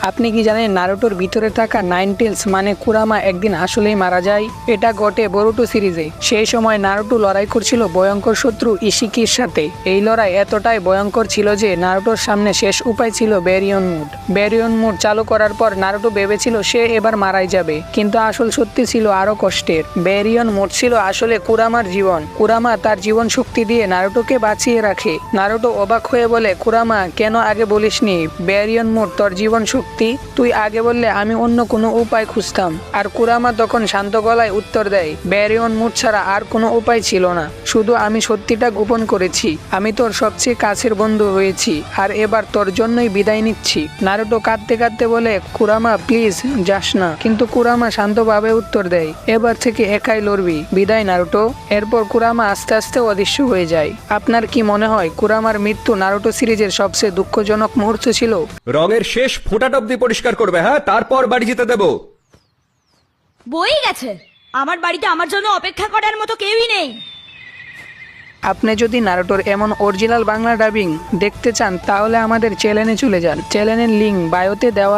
আপনি কি জানেন নারুটোর ভিতরে থাকা নাইন টেলস মানে কুরামা একদিন আসলেই মারা যায়? এটা ঘটে বরুটো সিরিজে। সেই সময় নারুটো লড়াই করছিল ভয়ঙ্কর শত্রু ইশিকির সাথে। এই লড়াই এতটাই ভয়ঙ্কর ছিল যে নারুটোর সামনে শেষ উপায় ছিল ব্যারিয়ন মুড। ব্যারিয়ন মুড চালু করার পর নারুটো ভেবেছিল সে এবার মারাই যাবে, কিন্তু আসল সত্যি ছিল আরো কষ্টের। ব্যারিয়ন মুড ছিল আসলে কুরামার জীবন। কুরামা তার জীবন শক্তি দিয়ে নারুটোকে বাঁচিয়ে রাখে। নারুটো অবাক হয়ে বলে, কুরামা কেন আগে বলিসনি? ব্যারিয়ন মুড তোর জীবন শক্তি, তুই আগে বললে আমি অন্য কোনো উপায় খুঁজতাম। আর কুরামা তখন শান্ত গলায় উত্তর দেয়, ব্যারিয়ন মুড ছাড়া আর কোনো উপায় ছিল না, শুধু আমি সত্যিটা গোপন করেছি। আমি তোর সবচেয়ে কাছের বন্ধু হয়েছি, আর এবার তোর জন্যই বিদায় নিচ্ছি। নারুটো কাঁদতে কাঁদতে বলে, কুরামা প্লিজ যাস না। কিন্তু কুরামা শান্তভাবে উত্তর দেয়, এবার থেকে একাই লড়বি, বিদায় নারুটো। এরপর কুরামা আস্তে আস্তে অদৃশ্য হয়ে যায়। আপনার কি মনে হয় কুরামার মৃত্যু নারুটো সিরিজের সবচেয়ে দুঃখজনক মুহূর্ত ছিল? রঙের শেষ ফোঁটাটা অব্দি পরিষ্কার করবে, হ্যাঁ, তারপর বাড়ি যেতে দেবো। বই গেছে, আমার বাড়িতে আমার জন্য অপেক্ষা করার মতো কেউই নেই। আপনি যদি নারুটোর এমন অরিজিনাল বাংলা ডাবিং দেখতে চান তাহলে আমাদের চ্যানেলে চলে যান। চ্যানেলের লিঙ্ক বায়োতে দেওয়া